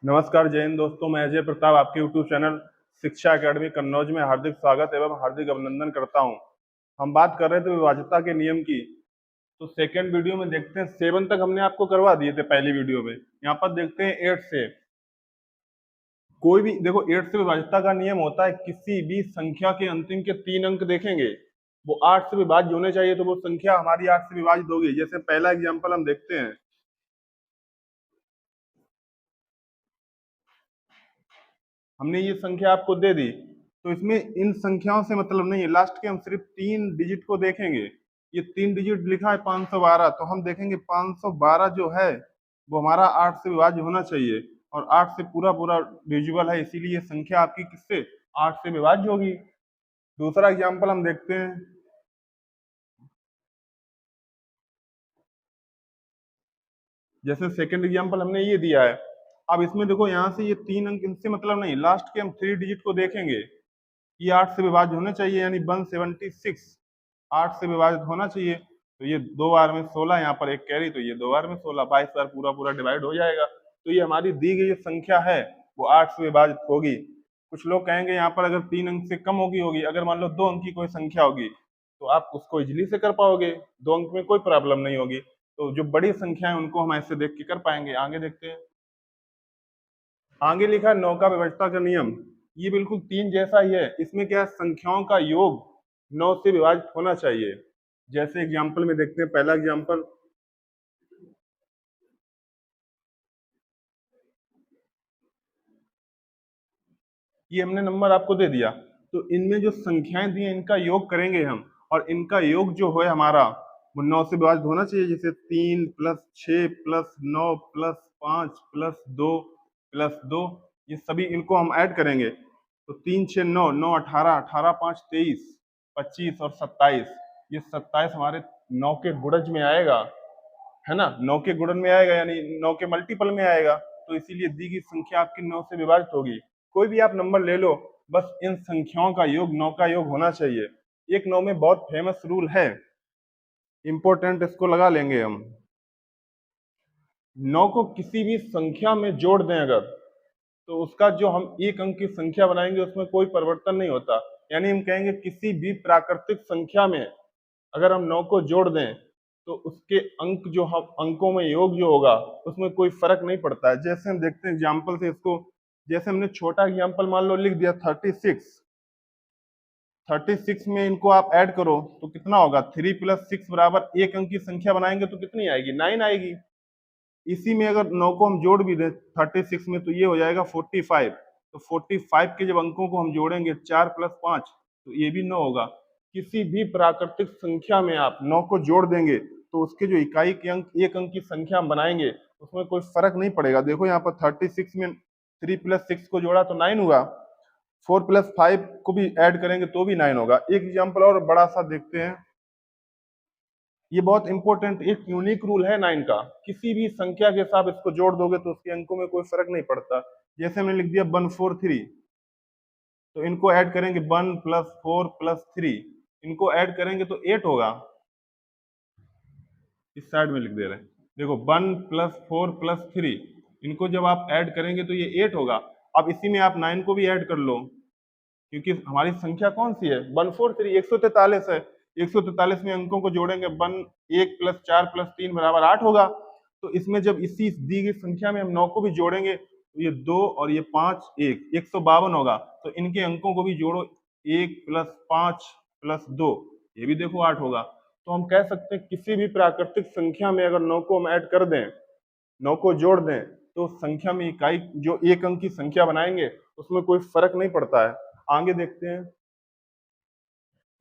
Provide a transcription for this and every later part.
नमस्कार जय हिंद दोस्तों, मैं अजय प्रताप आपके यूट्यूब चैनल शिक्षा अकेडमी कन्नौज में हार्दिक स्वागत एवं हार्दिक अभिनंदन करता हूं। हम बात कर रहे थे विभाज्यता के नियम की। तो सेकंड वीडियो में देखते हैं, 7 तक हमने आपको करवा दिए थे पहली वीडियो में। यहाँ पर देखते हैं 8 से। कोई भी देखो, 8 से विभाज्यता का नियम होता है, किसी भी संख्या के अंतिम के 3 अंक देखेंगे वो 8 से विभाज्य होने चाहिए, तो वो संख्या हमारी 8 से विभाजित होगी। जैसे पहला एग्जाम्पल हम देखते हैं, हमने ये संख्या आपको दे दी, तो इसमें इन संख्याओं से मतलब नहीं है, लास्ट के हम सिर्फ 3 डिजिट को देखेंगे। ये 3 डिजिट लिखा है 512, तो हम देखेंगे 512 जो है वो हमारा 8 से विभाज्य होना चाहिए, और 8 से पूरा पूरा डिविजिबल है, इसीलिए संख्या आपकी किससे 8 से विभाज्य होगी। दूसरा एग्जाम्पल हम देखते हैं, जैसे सेकंड एग्जाम्पल हमने ये दिया है। अब इसमें देखो, यहाँ से ये 3 अंक, इनसे मतलब नहीं, लास्ट के हम 3 डिजिट को देखेंगे, ये 8 से विभाज्य होने चाहिए, यानी 176 8 से विभाजित होना चाहिए। तो ये 2 बार में 16, यहाँ पर एक कैरी, तो ये 2 बार में 16, 22 बार पूरा पूरा डिवाइड हो जाएगा। तो ये हमारी दी गई संख्या है वो 8 से विभाजित होगी। कुछ लोग कहेंगे यहाँ पर अगर 3 अंक से कम होगी होगी, अगर मान लो 2 अंक की कोई संख्या होगी तो आप उसको इजिली से कर पाओगे, 2 अंक में कोई प्रॉब्लम नहीं होगी। तो जो बड़ी संख्या है उनको हम ऐसे देख के कर पाएंगे। आगे देखते हैं, आगे लिखा है 9 का विभाज्यता का नियम। ये बिल्कुल 3 जैसा ही है, इसमें क्या है, संख्याओं का योग 9 से विभाजित होना चाहिए। जैसे एग्जाम्पल में देखते हैं, पहला एग्जाम्पल, ये हमने नंबर आपको दे दिया, तो इनमें जो संख्याएं दी हैं इनका योग करेंगे हम, और इनका योग जो है हमारा वो 9 से विभाजित होना चाहिए। जैसे 3 plus 6 plus 9 plus 5 plus 2 plus 2, ये सभी इनको हम ऐड करेंगे, तो 3 6 9 9 18 18 5 23 25 और 27, ये 27 हमारे 9 के गुणज में आएगा, है ना, 9 के गुणन में आएगा, यानी 9 के मल्टीपल में आएगा। तो इसीलिए दी गई संख्या आपकी 9 से विभाजित होगी। कोई भी आप नंबर ले लो, बस इन संख्याओं का योग 9 का योग होना चाहिए। एक 9 में बहुत फेमस रूल है, इंपॉर्टेंट, इसको लगा लेंगे हम। 9 को किसी भी संख्या में जोड़ दें अगर, तो उसका जो हम एक अंक की संख्या बनाएंगे उसमें कोई परिवर्तन नहीं होता। यानी हम कहेंगे किसी भी प्राकृतिक संख्या में अगर हम 9 को जोड़ दें तो उसके अंक, जो हम अंकों में योग जो होगा उसमें कोई फर्क नहीं पड़ता है। जैसे हम देखते हैं एग्जाम्पल से इसको, जैसे हमने छोटा एग्जाम्पल मान लो लिख दिया 36 में इनको आप ऐड करो तो कितना होगा, 3 प्लस 6 बराबर एक अंक की संख्या बनाएंगे तो कितनी आएगी, 9 आएगी। इसी में अगर 9 को हम जोड़ भी दें 36 में तो ये हो जाएगा 45। तो 45 के जब अंकों को हम जोड़ेंगे 4 प्लस 5 तो ये भी 9 होगा। किसी भी प्राकृतिक संख्या में आप 9 को जोड़ देंगे तो उसके जो इकाई के अंक, एक अंक की संख्या हम बनाएंगे उसमें कोई फर्क नहीं पड़ेगा। देखो यहाँ पर 36 में 3 प्लस 6 को जोड़ा तो 9 हुआ, 4 प्लस 5 को भी ऐड करेंगे तो भी 9 होगा। एक एग्जाम्पल और बड़ा सा देखते हैं, ये बहुत इंपॉर्टेंट एक यूनिक रूल है 9 का, किसी भी संख्या के साथ इसको जोड़ दोगे तो उसके अंकों में कोई फर्क नहीं पड़ता। जैसे हमने लिख दिया 143, तो इनको ऐड करेंगे 1 प्लस 4 प्लस 3, इनको ऐड करेंगे तो 8 होगा। इस साइड में लिख दे रहे हैं, देखो 1 प्लस 4 प्लस 3, इनको जब आप ऐड करेंगे तो ये 8 होगा। अब इसी में आप 9 को भी ऐड कर लो, क्योंकि हमारी संख्या कौन सी है, 143, 143 है। 143 में अंकों को जोड़ेंगे, 1 प्लस 4 प्लस 3 बराबर 8 होगा। तो इसमें जब इसी दी गई संख्या में हम 9 को भी जोड़ेंगे तो ये 2 और ये 5 1 152 होगा। तो इनके अंकों को भी जोड़ो, 1 प्लस 5 प्लस 2, ये भी देखो 8 होगा। तो हम कह सकते हैं किसी भी प्राकृतिक संख्या में अगर 9 को हम ऐड कर दें, 9 को जोड़ दें, तो संख्या में इकाई जो एक अंक की संख्या बनाएंगे उसमें कोई फर्क नहीं पड़ता है। आगे देखते हैं,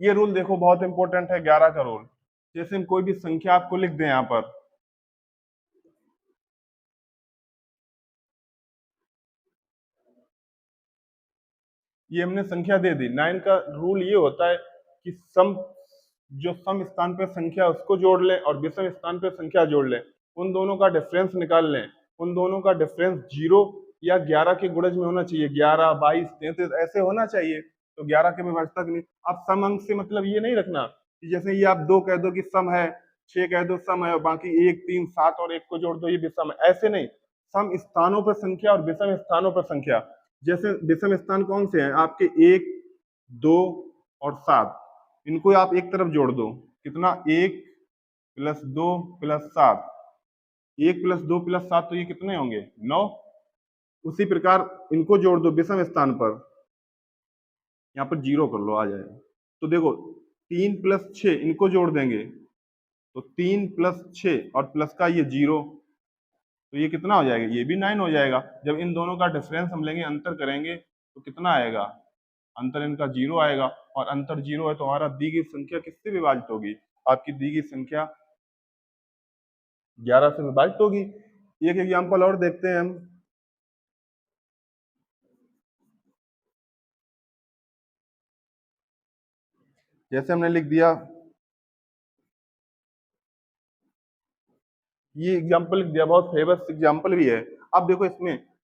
ये रूल देखो बहुत इंपॉर्टेंट है, 11 का रूल। जैसे हम कोई भी संख्या आपको लिख दें यहाँ पर, ये हमने संख्या दे दी। 9 का रूल ये होता है कि सम, जो सम स्थान पे संख्या उसको जोड़ लें और विषम स्थान पे संख्या जोड़ लें, उन दोनों का डिफरेंस निकाल लें। उन दोनों का डिफरेंस 0 या 11 के गुणज में होना चाहिए, 11 22 33 ऐसे होना चाहिए, तो 11 के विभाज्यता के लिए आप सम अंक से मतलब ये नहीं रखना कि जैसे ये आप 2 कह दो कि सम है, 6 कह दो सम है, और बाकी 1 3 7 और 1 को जोड़ दो ये भी सम है, ऐसे नहीं। सम स्थानों पर संख्या और विषम स्थानों पर संख्या। जैसे विषम स्थान कौन से हैं आपके, 1, 2 और 7, इनको आप एक तरफ जोड़ दो, कितना, 1 + 2 + 7, 1 + 2 + 7 तो ये कितने होंगे, 9। उसी प्रकार इनको जोड़ दो विषम स्थान पर, यहाँ पर 0 कर लो, आ जाएगा। तो देखो 3 + 6 इनको जोड़ देंगे तो 3 + 6 और प्लस का ये 0, तो ये कितना हो जाएगा, ये भी 9 हो जाएगा। जब इन दोनों का डिफरेंस हम लेंगे, अंतर करेंगे, तो कितना आएगा, अंतर इनका 0 आएगा। और अंतर 0 है तो हमारा दी गई संख्या किससे विभाजित होगी, आपकी दी गई संख्या 11 से विभाजित होगी। एक एग्जाम्पल और देखते हैं हम। जैसे हमने लिख दिया, ये एग्जाम्पल लिख दिया, बहुत फेमस एग्जाम्पल भी है। अब देखो इसमें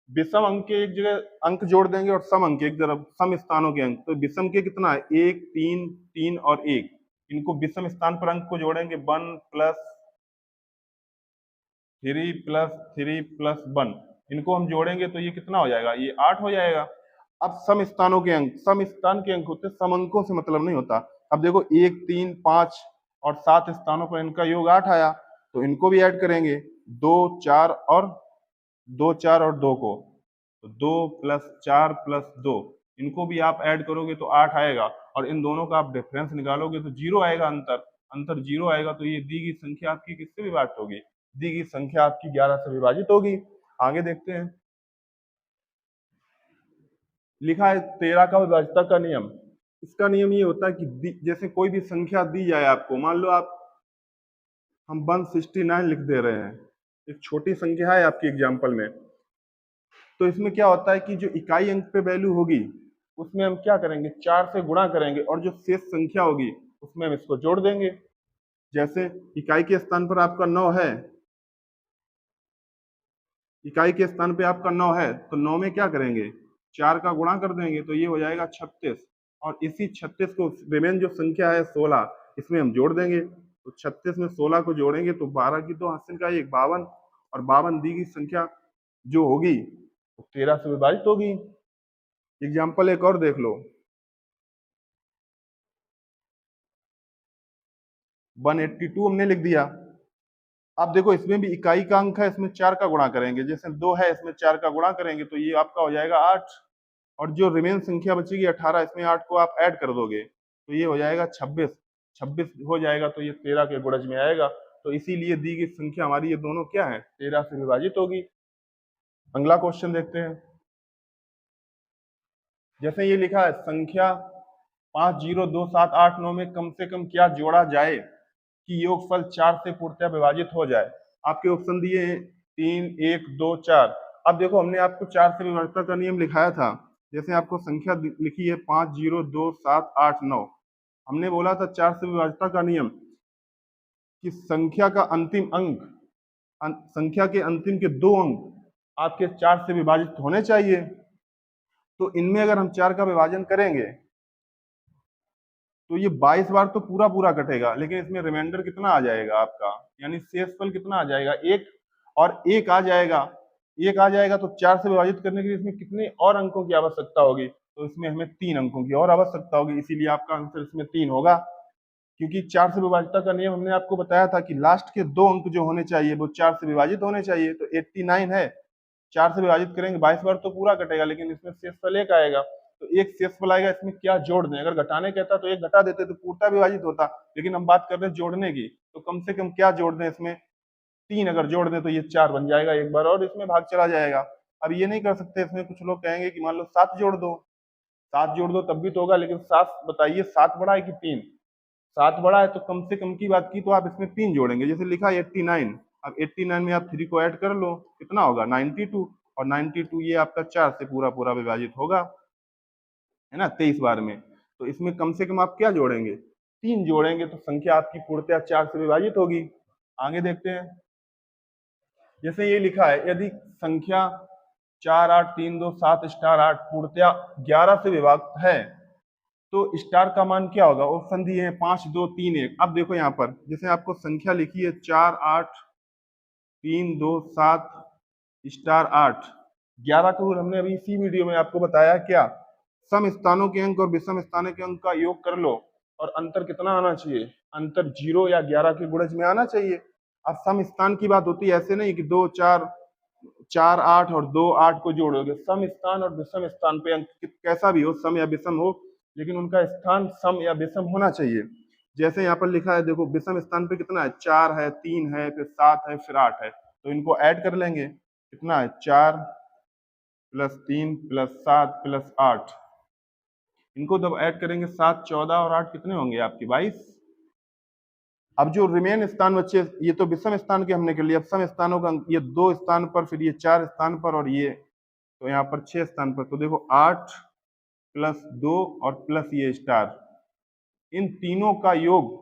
विषम अंक के एक जगह अंक जोड़ देंगे और सम अंक एक तरफ, सम स्थानों के अंक। तो विषम के कितना है, 1, 3, 3 और 1, इनको विषम स्थान पर अंक को जोड़ेंगे, 1 + 3 + 3 + 1, इनको हम जोड़ेंगे तो ये कितना हो जाएगा, ये 8 हो जाएगा। अब सम स्थानों के अंक, सम स्थान के अंक होते, सम अंकों से मतलब नहीं होता। अब देखो 1, 3, 5 और 7 स्थानों पर इनका योग 8 आया, तो इनको भी ऐड करेंगे, 2, 4 और 2, 4 और 2 को, तो 2 + 4 + 2, इनको भी आप ऐड करोगे तो 8 आएगा। और इन दोनों का आप डिफरेंस निकालोगे तो 0 आएगा, अंतर अंतर 0 आएगा। तो ये दी गई संख्या आपकी किससे विभाजित होगी, दी गई संख्या आपकी 11 से विभाजित होगी। आगे देखते हैं, लिखा है 13 का विभाज्यता का नियम। इसका नियम ये होता है कि जैसे कोई भी संख्या दी जाए आपको, मान लो आप, हम 169 लिख दे रहे हैं, एक छोटी संख्या है आपकी एग्जाम्पल में, तो इसमें क्या होता है कि जो इकाई अंक पे वैल्यू होगी उसमें हम क्या करेंगे, 4 से गुणा करेंगे और जो शेष संख्या होगी उसमें हम इसको जोड़ देंगे। जैसे इकाई के स्थान पर आपका 9 है, इकाई के स्थान पे आपका 9 है, तो 9 में क्या करेंगे, 4 का गुणा कर देंगे तो ये हो जाएगा 36, और इसी 36 को रिमेन जो संख्या है 16, इसमें हम जोड़ देंगे। तो 36 में 16 को जोड़ेंगे तो 12 की 2 हासिल का 1, 52, और 52 दी गई संख्या जो होगी वो 13 से विभाजित होगी। एग्जाम्पल एक और देख लो, 182 हमने लिख दिया। अब देखो इसमें भी इकाई का अंक है, इसमें 4 का गुणा करेंगे, जैसे 2 है इसमें 4 का गुणा करेंगे तो ये आपका हो जाएगा 8, और जो रिमेन संख्या बचेगी 18, इसमें 8 को आप ऐड कर दोगे तो ये हो जाएगा 26, 26 हो जाएगा तो ये 13 के गुणज में आएगा। तो इसीलिए दी गई संख्या हमारी ये दोनों क्या है, 13 से विभाजित होगी। अगला क्वेश्चन देखते हैं। जैसे ये लिखा है, संख्या 5, 0, 2, 7, 8, 9 में कम से कम क्या जोड़ा जाए कि योगफल 4 से पूर्णतः विभाजित हो जाए। आपके ऑप्शन दिए हैं 3, 1, 2, 4। अब देखो हमने आपको 4 से विभाज्यता का नियम लिखाया था। जैसे आपको संख्या लिखी है 5, 0, 2, 7, 8, 9, हमने बोला था 4 से विभाज्यता का नियम कि संख्या का अंतिम अंक, संख्या के अंतिम के 2 अंक आपके 4 से विभाजित होने चाहिए। तो इनमें अगर हम 4 का विभाजन करेंगे तो ये 22 बार तो पूरा पूरा कटेगा, लेकिन इसमें रिमाइंडर कितना आ जाएगा आपका, यानी शेषफल कितना आ जाएगा, 1, और 1 आ जाएगा। 1 आ जाएगा तो 4 से विभाजित करने के लिए इसमें कितने और अंकों की आवश्यकता होगी, तो इसमें हमें 3 अंकों की और आवश्यकता होगी। इसीलिए आपका आंसर इसमें 3 होगा, क्योंकि 4 से विभाज्यता का नियम हमने आपको बताया था कि लास्ट के 2 अंक जो होने चाहिए वो 4 से विभाजित होने चाहिए। तो 89 है, 4 से विभाजित करेंगे 22 बार तो पूरा कटेगा, लेकिन इसमें शेषफल 1 आएगा। तो एक शेषफल आएगा, इसमें क्या जोड़ दें, अगर घटाने कहता तो 1 घटा देते तो पूर्णतः विभाजित होता, लेकिन हम बात कर रहे हैं जोड़ने की, तो कम से कम क्या जोड़ दें, इसमें 3 अगर जोड़ दें तो ये 4 बन जाएगा, एक बार और इसमें भाग चला जाएगा। अब ये नहीं कर सकते, इसमें कुछ लोग कहेंगे कि मान लो 7 जोड़ दो, 7 जोड़ दो तब भी तो होगा, लेकिन 7 बताइए 7 बड़ा है कि 3, 7 बड़ा है, तो कम से कम की बात की तो आप इसमें 3 जोड़ेंगे। जैसे लिखा है 89, अब 89 में आप 3 को ऐड कर लो, कितना होगा 92, और 92 ये आपका 4 से पूरा पूरा विभाजित होगा, है ना, 23 बार में। तो इसमें कम से कम आप क्या जोड़ेंगे, 3 जोड़ेंगे, तो संख्या आपकी पूर्णतः 4 से विभाजित होगी। आगे देखते हैं। जैसे ये लिखा है, यदि संख्या 4, 8, 3, 2, 7 स्टार 8 पूर्णतः 11 से विभाजित है तो स्टार का मान क्या होगा। ऑप्शन दिए हैं 5, 2, 3, 1। अब देखो यहाँ पर जैसे आपको संख्या लिखी है 4, 8, 3, 2, 7, स्टार 8। 11 का रूल हमने अभी इसी वीडियो में आपको बताया क्या, सम स्थानों के अंक और विषम स्थानों के अंक का योग कर लो और अंतर कितना आना चाहिए, अंतर 0 या 11 के गुणज में आना चाहिए। अब सम स्थान की बात होती है, ऐसे नहीं कि 2 4 4 8 और 2 8 को जोड़ोगे। सम स्थान और विषम स्थान पे अंक कैसा भी हो, सम या विषम हो, लेकिन उनका स्थान सम या विषम होना चाहिए। जैसे यहाँ पर लिखा है देखो, विषम स्थान पे कितना है, 4 है, 3 है, फिर 7 है, फिर 8 है, तो इनको ऐड कर लेंगे। कितना है, 4 प्लस 3 प्लस 7 प्लस 8। इनको जब ऐड करेंगे 7 14 और 8 कितने होंगे आपके, 22। अब जो रिमेन स्थान बच्चे, ये तो विषम स्थान के हमने कर लिया। अब सम स्थानों का ये 2 स्थान पर, फिर ये 4 स्थान पर, और ये तो यहाँ पर 6 स्थान पर। तो देखो 8 प्लस 2 और प्लस ये स्टार, इन तीनों का योग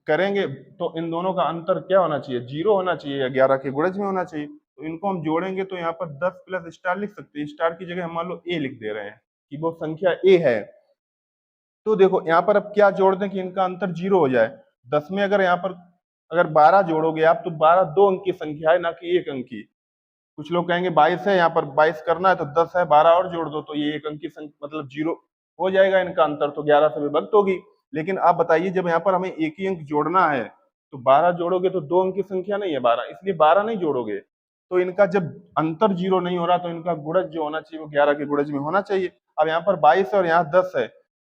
करेंगे तो इन दोनों का अंतर क्या होना चाहिए, 0 होना चाहिए या 11 के गुणज में होना चाहिए। तो इनको हम जोड़ेंगे तो यहाँ पर 10 प्लस स्टार लिख सकते हैं। स्टार की जगह हम मान लो ए लिख दे रहे हैं कि वो संख्या ए है। तो देखो यहाँ पर अब क्या जोड़ दें कि इनका अंतर 0 हो जाए। 10 में अगर यहाँ पर अगर 12 जोड़ोगे आप, तो 12 2 अंक की संख्या है, ना कि 1 अंक की। कुछ लोग कहेंगे 22 है, यहाँ पर 22 करना है तो 10 है, 12 और जोड़ दो तो ये 1 अंक की संख्या, मतलब 0 हो जाएगा इनका अंतर, तो 11 से विभक्त होगी। लेकिन आप बताइए, जब यहाँ पर हमें एक ही अंक जोड़ना है तो 12 जोड़ोगे तो 2 अंक की संख्या नहीं है 12, इसलिए 12 नहीं जोड़ोगे। तो इनका जब अंतर 0 नहीं हो रहा तो इनका गुणज जो होना चाहिए वो 11 के गुणज में होना चाहिए। अब यहाँ पर 22 है और यहाँ 10 है,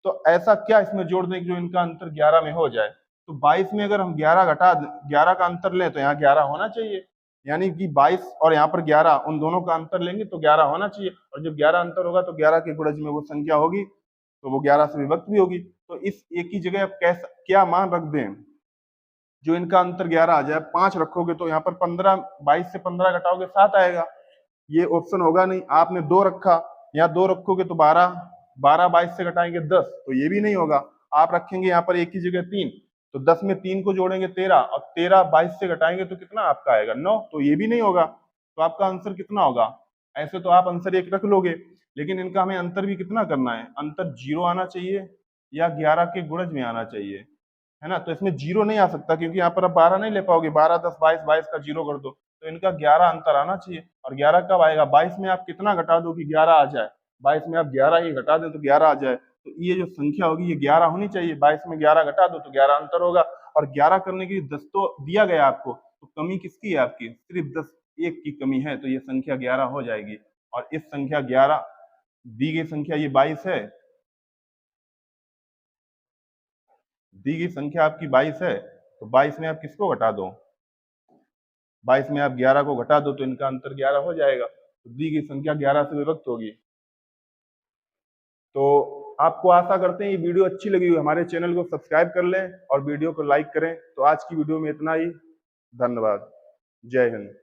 तो ऐसा क्या इसमें जोड़ दें कि जो इनका अंतर 11 में हो जाए। तो 22 में अगर हम 11 घटा 11 का अंतर लें तो यहाँ 11 होना चाहिए, यानी कि 22 और यहाँ पर 11, उन दोनों का अंतर लेंगे तो 11 होना चाहिए। और जब 11 अंतर होगा तो 11 के गुणज में वो संख्या होगी, तो वो 11 से विभक्त भी होगी। तो इस एक ही जगह आप कैसा क्या मान रख दें जो इनका अंतर 11 आ जाए। 5 रखोगे तो यहाँ पर 15, 22 से 15 घटाओगे 7 आएगा, ये ऑप्शन होगा नहीं। आपने 2 रखा, यहाँ 2 रखोगे तो 12, 12 22 से घटाएंगे 10, तो ये भी नहीं होगा। आप रखेंगे यहाँ पर एक ही जगह 3, तो 10 में 3 को जोड़ेंगे 13, और 13 22 से घटाएंगे तो कितना आपका आएगा, 9, तो ये भी नहीं होगा। तो आपका आंसर कितना होगा, ऐसे तो आप आंसर 1 रख लोगे, लेकिन इनका हमें अंतर भी कितना करना है, अंतर 0 आना चाहिए या 11 के गुणज में आना चाहिए, है ना। तो इसमें 0 नहीं आ सकता क्योंकि यहाँ पर आप 12 नहीं ले पाओगे, 12 10 22, 22 का 0 कर दो, तो इनका 11 अंतर आना चाहिए। और 11 कब आएगा, 22 में आप कितना घटा दो कि 11 आ जाए, 22 में आप 11 ही घटा दें तो 11 आ जाए। तो ये जो संख्या होगी ये 11 होनी चाहिए, 22 में 11 घटा दो तो 11 अंतर होगा। और 11 करने के लिए 10 तो दिया गया आपको, तो कमी किसकी है आपकी, सिर्फ 10 एक की कमी है, तो ये संख्या 11 हो जाएगी। और इस संख्या 11 दी गई संख्या ये 22 है, दी गई संख्या आपकी 22 है, तो 22 में आप किसको घटा दो, 22 में आप 11 को घटा दो तो इनका अंतर 11 हो जाएगा, तो दी गई संख्या 11 से विभक्त होगी। तो आपको आशा करते हैं ये वीडियो अच्छी लगी हुई, हमारे चैनल को सब्सक्राइब कर लें और वीडियो को लाइक करें। तो आज की वीडियो में इतना ही, धन्यवाद, जय हिंद।